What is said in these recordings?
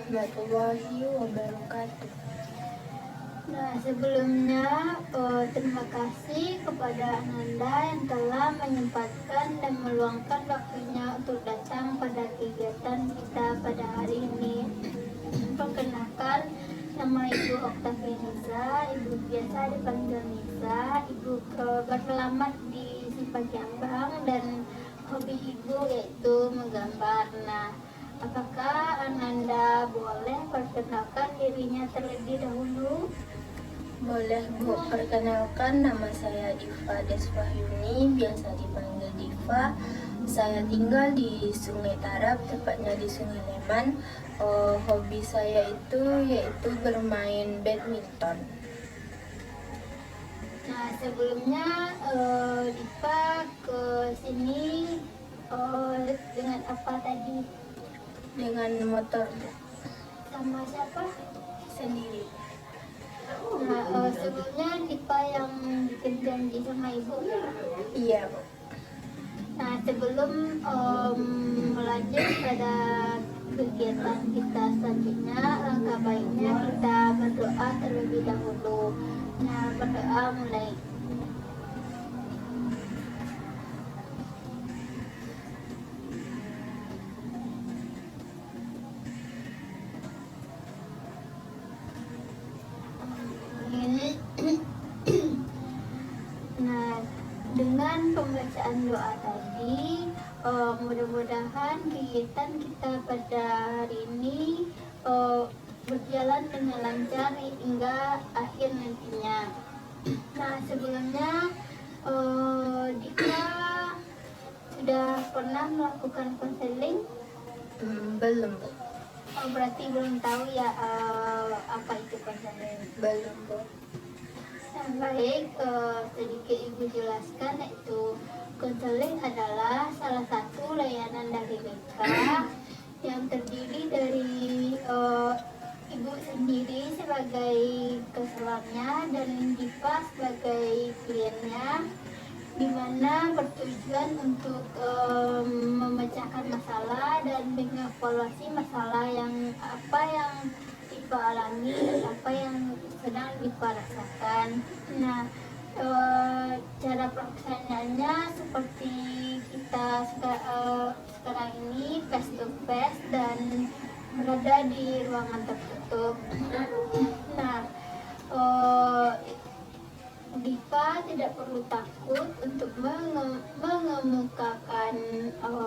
warahmatullahi wabarakatuh. Nah, sebelumnya terima kasih kepada Ananda yang telah menyempatkan dan meluangkan waktunya untuk datang pada kegiatan kita pada hari ini. Perkenalkan, nama Ibu Oktavia Nisa, Ibu biasa dipanggil Nisa. Ibu beralamat di Simpang dan hobi Ibu yaitu menggambar. Nah, apakah Ananda boleh perkenalkan dirinya terlebih dahulu? Boleh Bu, perkenalkan nama saya Diva Deswahyuni, biasa dipanggil Diva. Saya tinggal di Sungai Tarap, tepatnya di Sungai Leman. Hobi saya yaitu bermain badminton. Nah, sebelumnya Diva ke sini dengan apa tadi? Dengan motor Bu, Sama siapa? sendiri. Nah, sebelumnya Diva yang bikin janji sama ibu ya? Iya Bu. Nah, sebelum melanjut pada kegiatan kita selanjutnya, langkah baiknya kita berdoa terlebih dahulu. Nah, berdoa mulai. Nah, dengan pembacaan doa tadi, mudah-mudahan kegiatan kita pada hari ini berjalan dengan lancar hingga akhir nantinya. Nah, sebelumnya Dika sudah pernah melakukan konseling? Belum Bu. Oh, berarti belum tahu ya apa itu konseling. Belum Bu. Baik, sedikit Ibu jelaskan, yaitu konseling adalah salah satu layanan dari BK yang terdiri dari Ibu sendiri sebagai konselornya dan Diva sebagai kliennya, di mana bertujuan untuk memecahkan masalah dan mengevaluasi masalah yang Diva alami dan apa yang sedang Diva rasakan. Nah, cara pelaksanaannya seperti kita sekarang ini face to face dan berada di ruangan tertutup. Nah, Diva tidak perlu takut untuk mengemukakan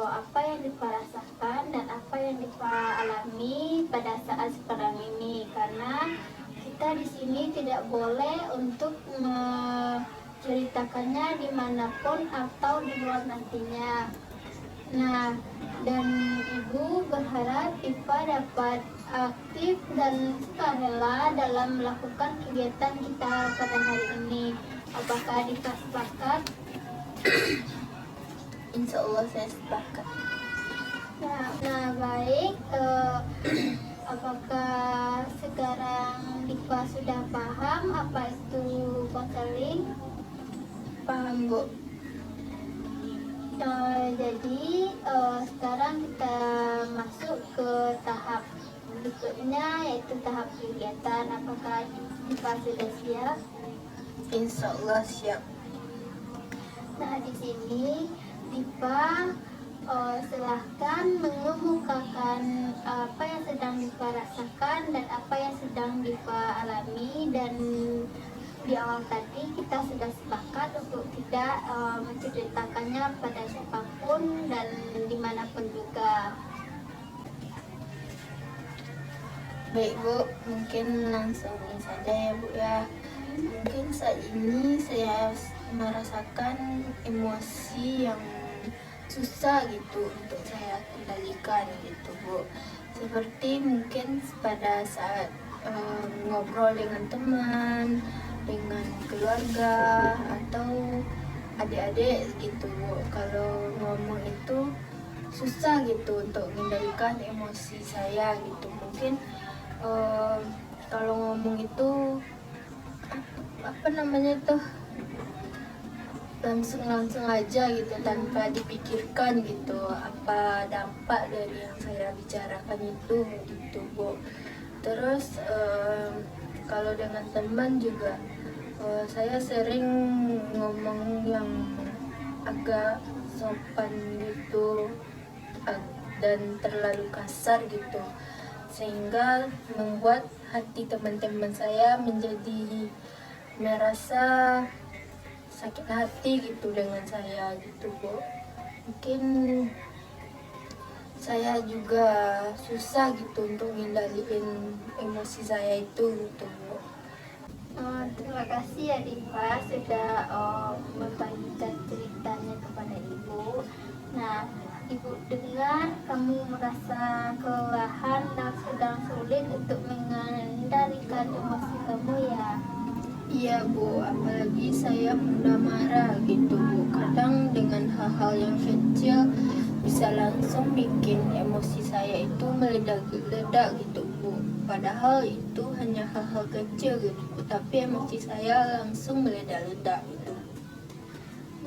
apa yang Diva rasakan dan apa yang Diva alami pada saat sekarang ini, karena kita di sini tidak boleh untuk menceritakannya dimanapun atau di luar nantinya. Nah, dan Ibu berharap Diva dapat aktif dan sukarela dalam melakukan kegiatan kita pada hari ini. Apakah Diva sepakat? Insya Allah saya sepakat. Nah, baik. Apakah sekarang Diva sudah paham apa itu konseling? Paham Bu. Jadi sekarang kita masuk ke tahap berikutnya, yaitu tahap kegiatan. Apakah Diva sudah siap? Insya Allah siap. Nah, di sini Diva silahkan mengemukakan apa yang sedang Diva rasakan dan apa yang sedang Diva alami. Dan di awal tadi kita sudah sepakat untuk tidak menceritakannya pada siapapun dan dimanapun juga. Baik Bu, mungkin langsung saja ya Bu ya. Mungkin saat ini saya merasakan emosi yang susah gitu untuk saya kendalikan gitu Bu. Seperti mungkin pada saat ngobrol dengan teman, dengan keluarga atau adik-adik gitu Bu. Kalau ngomong itu susah gitu untuk mengendalikan emosi saya gitu. Mungkin kalau ngomong itu apa namanya tuh langsung aja gitu, tanpa dipikirkan gitu apa dampak dari yang saya bicarakan itu gitu Bu. Terus kalau dengan teman juga saya sering ngomong yang agak sopan gitu dan terlalu kasar gitu, sehingga membuat hati teman-teman saya menjadi merasa sakit hati gitu dengan saya gitu Bu. Mungkin saya juga susah gitu untuk ngendaliin emosi saya itu gitu Bu. Terima kasih ya Diva sudah membagikan ceritanya kepada Ibu. Nah, Ibu dengar kamu merasa kelelahan dan sedang sulit untuk mengendalikan emosi kamu ya. Iya Bu, apalagi saya mudah marah gitu Bu. Kadang dengan hal-hal yang kecil bisa langsung bikin emosi saya itu meledak-ledak gitu Bu. Padahal itu hanya hal-hal kecil gitu Bu, tapi emosi saya langsung meledak-ledak gitu.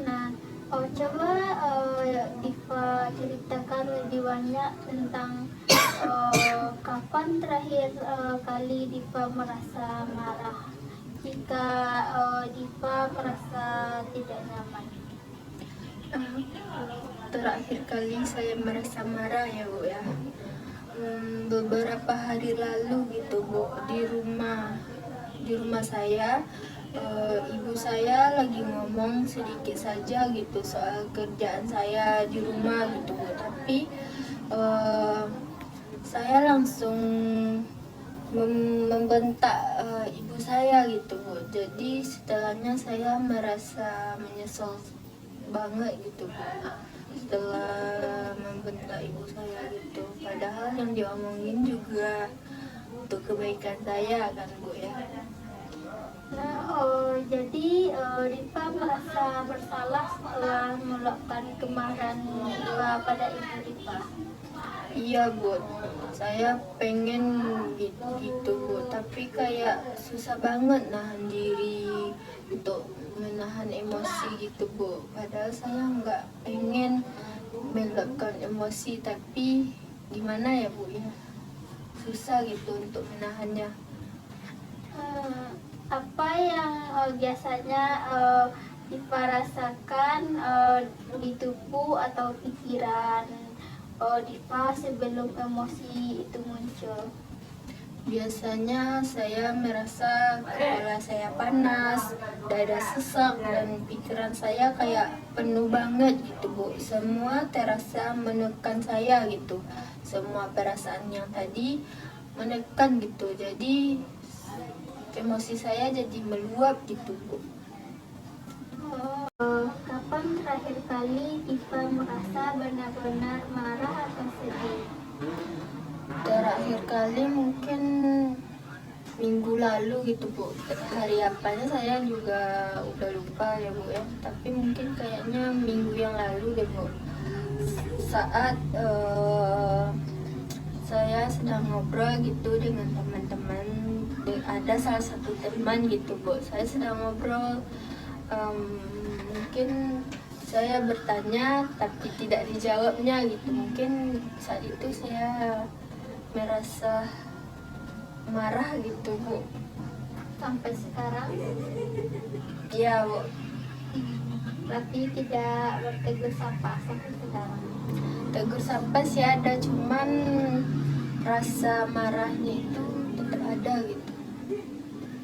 Nah, coba Diva ceritakan lebih banyak tentang kapan terakhir kali Diva merasa marah. Jika Diva merasa tidak nyaman. Terakhir kali saya merasa marah ya Bu ya, beberapa hari lalu gitu Bu, di rumah saya, ibu saya lagi ngomong sedikit saja gitu soal kerjaan saya di rumah gitu Bu, tapi saya langsung membentak ibu saya gitu Bu. Jadi setelahnya saya merasa menyesal banget gitu Bu, setelah membentak ibu saya gitu, padahal yang diomongin juga untuk kebaikan saya kan Bu ya. Nah, jadi Diva merasa bersalah setelah meluapkan kemarahan Diva pada ibu Diva. Iya Bu, saya pengen gitu Bu, tapi kayak susah banget nahan diri untuk menahan emosi gitu Bu. Padahal saya nggak pengen meluapkan emosi, tapi gimana ya Bu ya, susah gitu untuk menahannya. Apa yang biasanya Diva rasakan di tubuh atau pikiran Diva sebelum emosi itu muncul? Biasanya saya merasa kepala saya panas, dada sesak, dan pikiran saya kayak penuh banget gitu Bu. Semua terasa menekan saya gitu. Semua perasaan yang tadi menekan gitu. Jadi emosi saya jadi meluap gitu Bu. Kapan terakhir kali Diva merasa benar-benar marah atau sedih? Terakhir kali mungkin minggu lalu gitu Bu. Hari apanya saya juga udah lupa ya Bu ya, tapi mungkin kayaknya minggu yang lalu deh Bu. Saat saya sedang ngobrol gitu dengan teman-teman, ada salah satu teman gitu Bu, saya sedang ngobrol, mungkin saya bertanya tapi tidak dijawabnya gitu. Mungkin saat itu saya merasa marah gitu Bu. Sampai sekarang Iya Bu. berarti tidak bertegur sapa sampai sekarang. Tegur sapa sih ada, cuman rasa marahnya itu tetap ada gitu.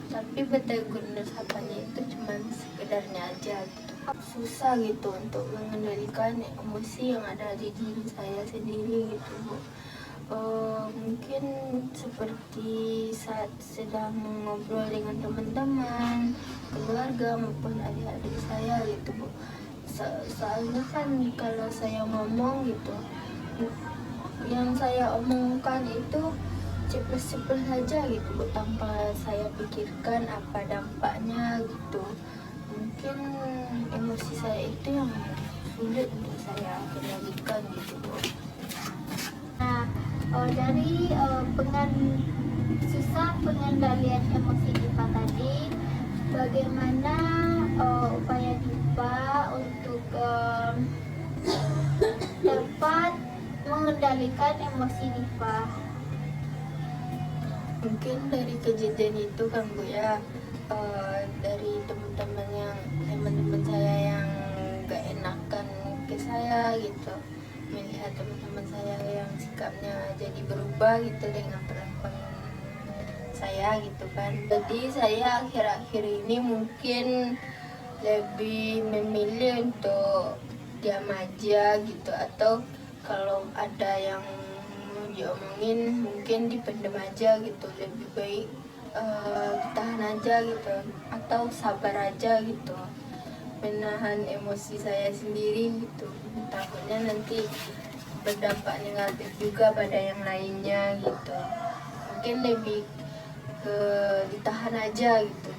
Tapi bertegur sapanya itu cuman sekedarnya aja gitu. Susah gitu untuk mengendalikan emosi yang ada di diri saya sendiri gitu Bu. Mungkin seperti saat sedang ngobrol dengan teman-teman, keluarga maupun adik-adik saya gitu Bu. Soalnya kan kalau saya ngomong gitu, yang saya omongkan itu ceplos-ceplos saja gitu Bu, tanpa saya pikirkan apa dampaknya gitu. Mungkin emosi saya itu yang sulit untuk saya kendalikan gitu Bu. Nah, dari susah pengendalian emosi Diva tadi, bagaimana upaya Diva mengendalikan emosi Diva? Mungkin dari kejadian itu kan Bu ya, dari teman-teman saya yang gak enakan ke saya gitu, melihat teman-teman saya yang sikapnya jadi berubah gitu dengan perlakuan saya gitu kan. Jadi saya akhir-akhir ini mungkin lebih memilih untuk diam aja gitu, atau kalau ada yang mau diomongin mungkin dipendam aja gitu, lebih baik tahan aja gitu atau sabar aja gitu, menahan emosi saya sendiri gitu, takutnya nanti berdampak negatif juga pada yang lainnya gitu. Mungkin lebih ke ditahan aja gitu,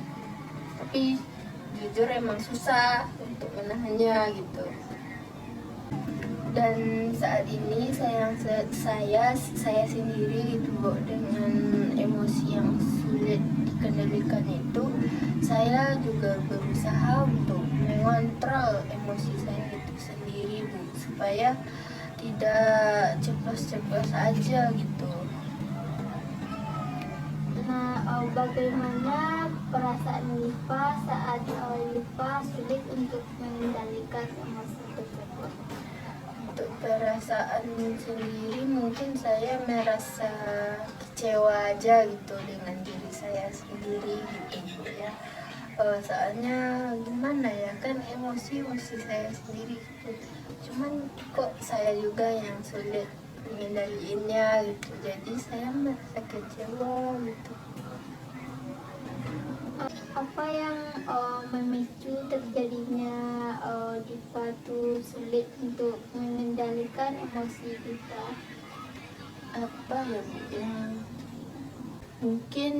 tapi jujur emang susah untuk menahannya gitu. Dan saat ini saya sendiri gitu Bu, dengan emosi yang sulit dikendalikan itu, saya juga berusaha untuk mengontrol emosi saya itu sendiri Bu, supaya tidak ceplos-ceplos aja gitu. Nah, bagaimana perasaan Diva saat Diva sulit untuk mengendalikan emosi tersebut? Untuk perasaan sendiri mungkin saya merasa kecewa aja gitu dengan diri saya sendiri gitu ya. Soalnya gimana ya, kan emosi saya sendiri gitu. Cuman kok saya juga yang sulit mengendaliinnya gitu. Jadi saya merasa kecewa gitu. Apa yang memicu terjadinya Diva tuh sulit untuk mengendalikan emosi Diva? Apa ya Bu, yang mungkin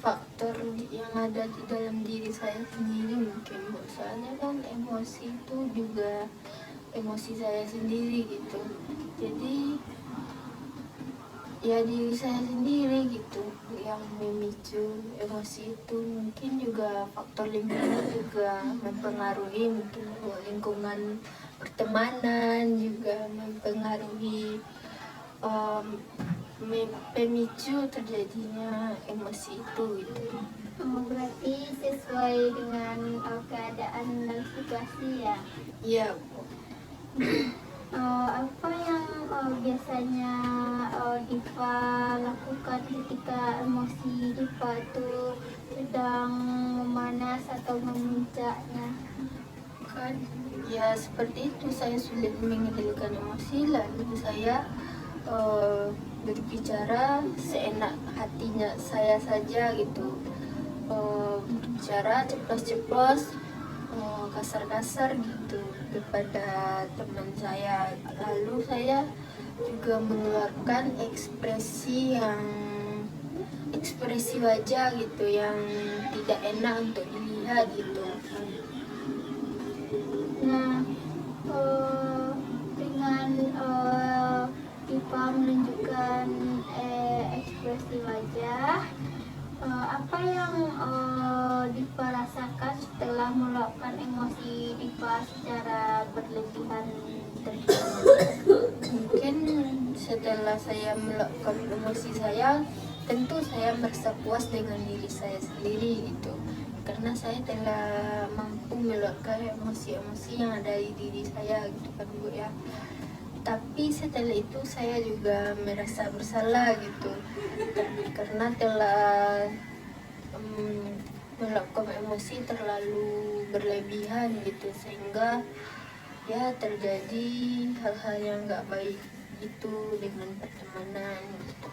faktor yang ada di dalam diri saya sendiri mungkin Bu. Soalnya kan emosi itu juga emosi saya sendiri gitu, jadi ya diri saya sendiri gitu yang memicu emosi itu. Mungkin juga faktor lingkungan juga mempengaruhi, mungkin lingkungan pertemanan juga mempengaruhi pemicu terjadinya emosi itu gitu. Berarti sesuai dengan keadaan dan situasi ya. Iya Bu. Apa yang biasanya Diva lakukan ketika emosi Diva itu sedang memanas atau memuncaknya? Kan ya seperti itu, saya sulit mengendalikan emosi, lalu saya berbicara seenak hatinya saya saja gitu, berbicara ceplos-ceplos, kasar-kasar gitu kepada teman saya. Lalu saya juga mengeluarkan ekspresi wajah gitu yang tidak enak untuk dilihat gitu. Nah, dengan Diva menunjukkan ekspresi wajah, apa yang Diva rasakan setelah meluapkan emosi Diva secara berlebihan tersebut? Mungkin setelah saya meluapkan emosi saya, tentu saya merasa puas dengan diri saya sendiri gitu, karena saya telah mampu meluapkan emosi-emosi yang ada di diri saya gitu kan Bu ya. Tapi setelah itu saya juga merasa bersalah gitu, karena telah meluapkan emosi terlalu berlebihan gitu, sehingga ya terjadi hal-hal yang nggak baik itu dengan pertemanan gitu.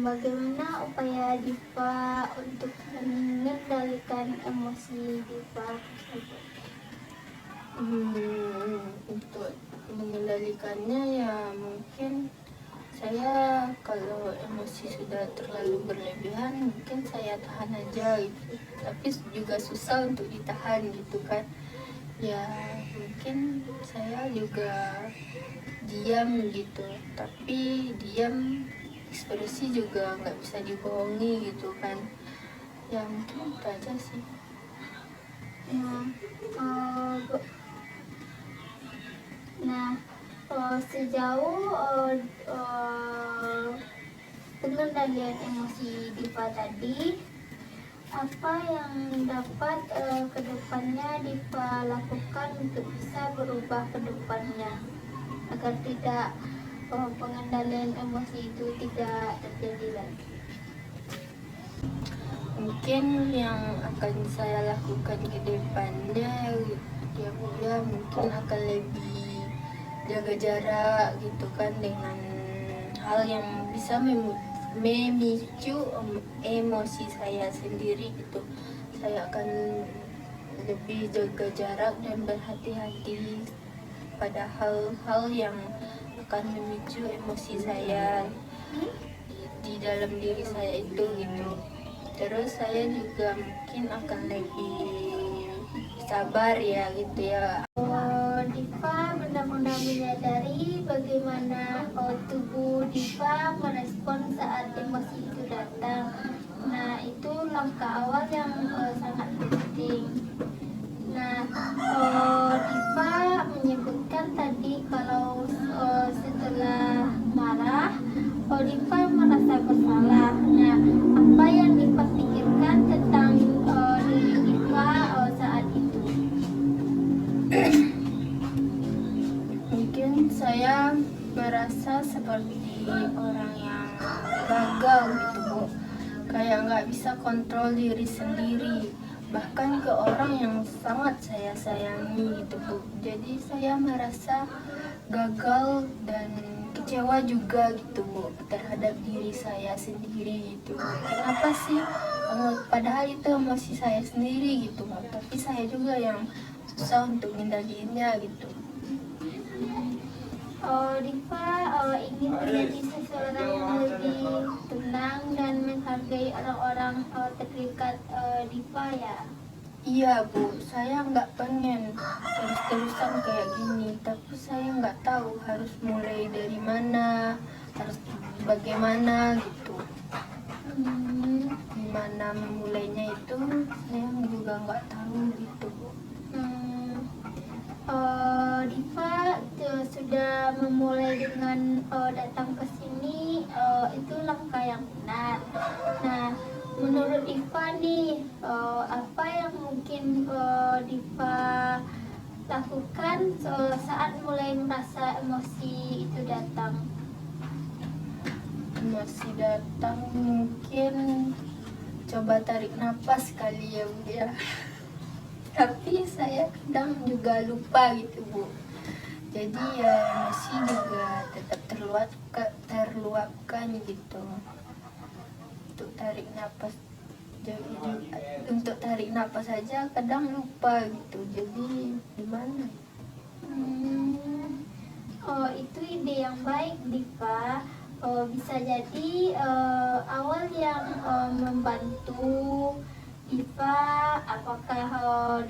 Bagaimana upaya Diva untuk mengendalikan emosi Diva tersebut? Untuk mengendalikannya ya mungkin saya kalau emosi sudah terlalu berlebihan mungkin saya tahan aja gitu, tapi juga susah untuk ditahan gitu kan ya. Mungkin saya juga diam gitu, tapi diam ekspresi juga nggak bisa dibohongi gitu kan ya. Mungkin itu aja sih. Nah, nah Sejauh pengendalian emosi Diva tadi, apa yang dapat kedepannya Diva lakukan untuk bisa berubah kedepannya agar tidak pengendalian emosi itu tidak terjadi lagi? Mungkin yang akan saya lakukan ke depannya ya mungkin akan lebih jaga jarak gitu kan, dengan hal yang bisa memicu emosi saya sendiri gitu. Saya akan lebih jaga jarak dan berhati-hati pada hal-hal yang akan memicu emosi saya di dalam diri saya itu gitu. Terus saya juga mungkin akan lebih sabar ya gitu ya. Diva benar-benar menyadari bagaimana tubuh Diva merespon saat emosi itu datang. Nah, itu langkah awal yang sangat penting. Nah, Diva menyebutkan tadi kalau setelah marah, Diva merasa bersalah. Nah, apa yang Diva pikirkan tentang diri Diva saat itu? Mungkin saya merasa seperti orang yang gagal gitu Bu, kayak nggak bisa kontrol diri sendiri, bahkan ke orang yang sangat saya sayangi gitu Bu. Jadi saya merasa gagal dan kecewa juga gitu Bu terhadap diri saya sendiri gitu. Kenapa sih padahal itu emosi saya sendiri gitu Bu, tapi saya juga yang susah untuk mengendalikannya gitu. Diva ingin menjadi seseorang yang lebih tenang dan menghargai orang-orang terdekat Diva ya. Iya Bu, saya nggak pengen terus-terusan kayak gini, tapi saya nggak tahu harus mulai dari mana, harus bagaimana gitu. Gimana memulainya itu saya juga nggak tahu gitu Bu. Diva sudah memulai dengan datang ke sini, itu langkah yang benar. Nah, menurut Diva nih, apa yang mungkin Diva lakukan saat mulai merasa emosi itu datang? Masih datang mungkin coba tarik nafas kali ya Bu ya. Tapi saya kadang juga lupa gitu Bu. Jadi ya emosi juga tetap terluapkan gitu. Untuk tarik nafas untuk tarik nafas saja kadang lupa gitu. Jadi gimana? Itu ide yang baik Diva. Bisa jadi awal yang membantu Diva, apakah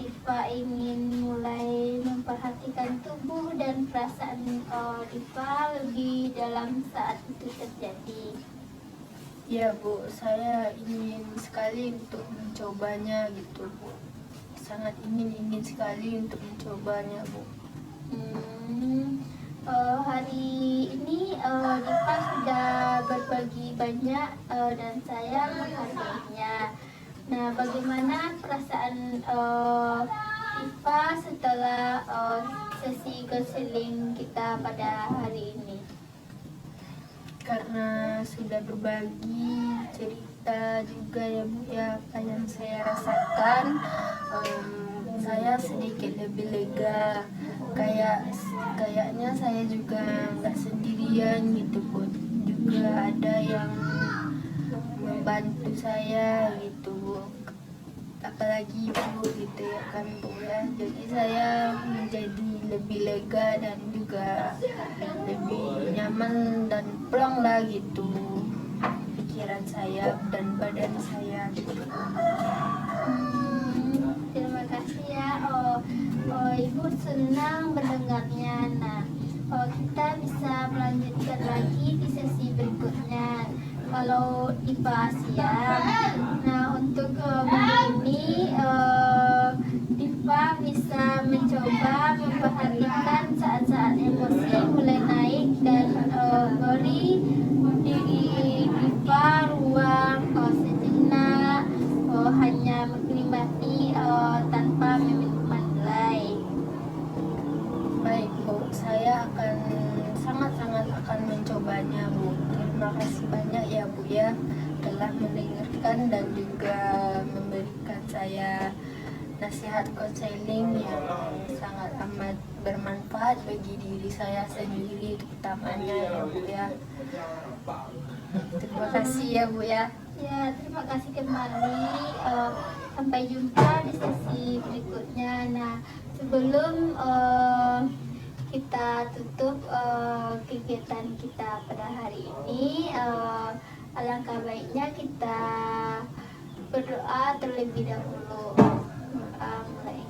Diva ingin mulai memperhatikan tubuh dan perasaan Diva lebih dalam saat itu terjadi? Ya Bu, saya ingin sekali untuk mencobanya gitu Bu. Sangat ingin sekali untuk mencobanya Bu. Hari ini Diva sudah berbagi banyak dan saya menghargainya. Nah, bagaimana perasaan Diva setelah sesi konseling kita pada hari ini? Karena sudah berbagi cerita juga ya Bu ya, apa yang saya rasakan, saya sedikit lebih lega. Kayaknya saya juga nggak sendirian gitu Bu, juga ada yang membantu saya gitu Bu, apalagi Ibu gitu ya kan Bu ya. Jadi saya menjadi lebih lega dan juga lebih nyaman dan plong lah gitu pikiran saya dan badan saya gitu. Terima kasih ya. Ibu senang mendengarnya. Nah, kita bisa melanjutkan lagi di sesi berikutnya kalau Diva siap. Nah, untuk minggu ini Diva bisa mencoba memperhatikan saat-saat emosi mulai telah mendengarkan dan juga memberikan saya nasihat konseling yang sangat amat bermanfaat bagi diri saya sendiri terutamanya ya Bu ya. Terima kasih ya Bu ya. Ya, terima kasih kembali. Sampai jumpa di sesi berikutnya. Nah, sebelum kita tutup kegiatan kita pada hari ini, alangkah baiknya kita berdoa terlebih dahulu. Mulai.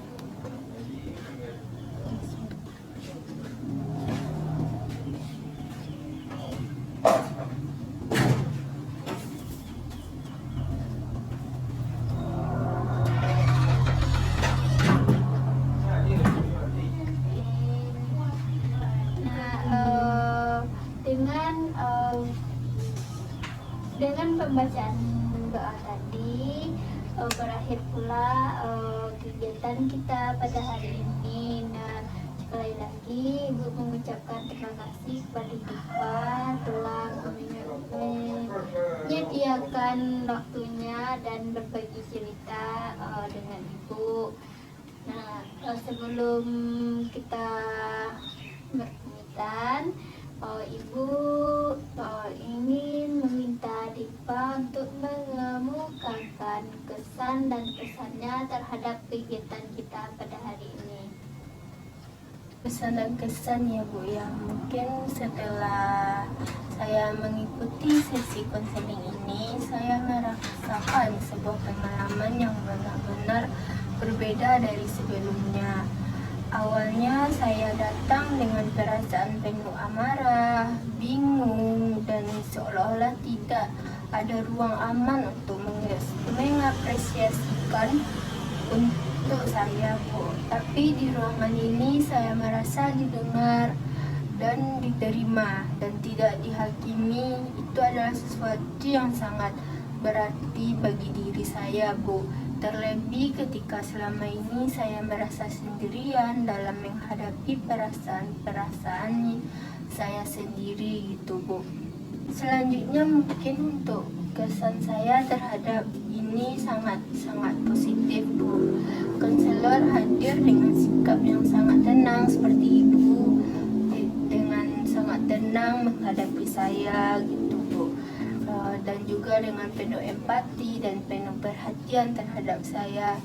Dengan pembacaan doa tadi berakhir pula kegiatan kita pada hari ini. Nah, sekali lagi Ibu mengucapkan terima kasih kepada Diva telah menyediakan waktunya dan berbagi cerita dengan Ibu. Nah, sebelum kita berpamitan, Ibu ingin meminta Diva untuk mengemukakan kesan dan pesannya terhadap kegiatan kita pada hari ini. Pesan dan kesan ya Bu ya, mungkin setelah saya mengikuti sesi konseling ini, saya merasakan sebuah pengalaman yang benar-benar berbeda dari sebelumnya. Awalnya saya datang dengan perasaan penuh amarah, bingung, dan seolah-olah tidak ada ruang aman untuk mengapresiasikan untuk saya Bu. Tapi di ruangan ini saya merasa didengar dan diterima dan tidak dihakimi. Itu adalah sesuatu yang sangat berarti bagi diri saya Bu. Terlebih ketika selama ini saya merasa sendirian dalam menghadapi perasaan-perasaan saya sendiri gitu Bu. Selanjutnya mungkin untuk kesan saya terhadap ini sangat positif Bu. Konselor hadir dengan sikap yang sangat tenang seperti Ibu, dengan sangat tenang menghadapi saya gitu Bu. Dan juga dengan penuh empati dan penuh perhatian terhadap saya.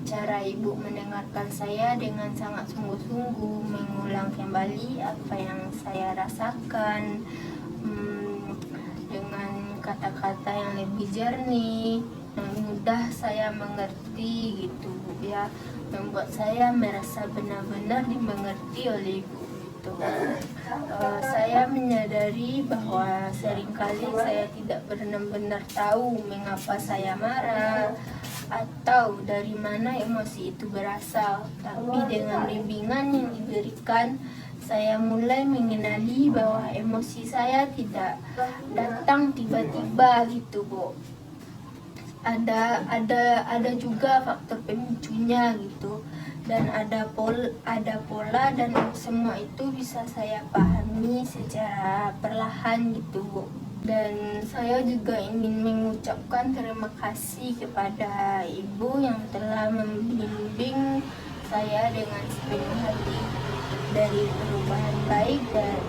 Cara Ibu mendengarkan saya dengan sangat sungguh-sungguh, mengulang kembali apa yang saya rasakan dengan kata-kata yang lebih jernih, yang mudah saya mengerti gitu Bu ya, membuat saya merasa benar-benar dimengerti oleh Ibu. Saya menyadari bahwa seringkali saya tidak benar-benar tahu mengapa saya marah atau dari mana emosi itu berasal. Tapi dengan bimbingan yang diberikan, saya mulai mengenali bahwa emosi saya tidak datang tiba-tiba gitu Bu. Ada juga faktor pemicunya gitu, dan ada pola dan semua itu bisa saya pahami secara perlahan gitu Bu. Dan saya juga ingin mengucapkan terima kasih kepada Ibu yang telah membimbing saya dengan sepenuh hati dari perubahan baik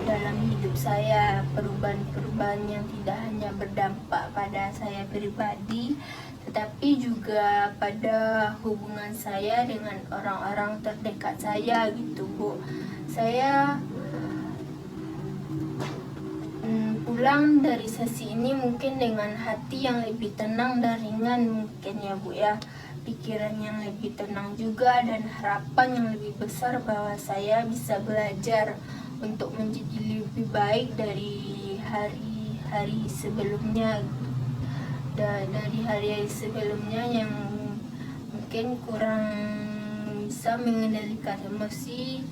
dalam hidup saya, perubahan yang tidak hanya berdampak pada saya pribadi, tetapi juga pada hubungan saya dengan orang-orang terdekat saya gitu Bu. Saya pulang dari sesi ini mungkin dengan hati yang lebih tenang dan ringan mungkin ya Bu ya, pikiran yang lebih tenang juga, dan harapan yang lebih besar bahwa saya bisa belajar untuk menjadi lebih baik dari hari-hari sebelumnya, dari hari-hari sebelumnya yang mungkin kurang bisa mengendalikan emosi.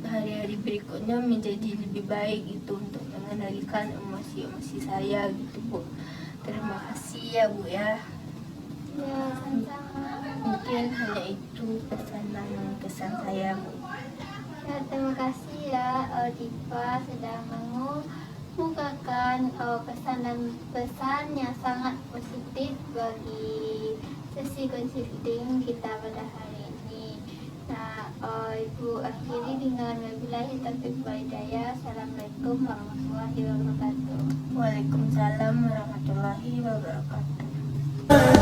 Hari-hari berikutnya menjadi lebih baik itu untuk mengendalikan emosi-emosi saya gitu Bu. Terima kasih ya Bu ya. Ya, sama-sama. Mungkin hanya itu pesan dan kesan saya Bu. Ya, terima kasih ya Diva sudah mau mengemukakan kesan dan pesan yang sangat positif bagi sesi consulting kita pada hari ini. Nah, Ibu akhiri dengan wabillahi taufiq wal hidayah. Assalamualaikum warahmatullahi wabarakatuh. Waalaikumsalam warahmatullahi wabarakatuh.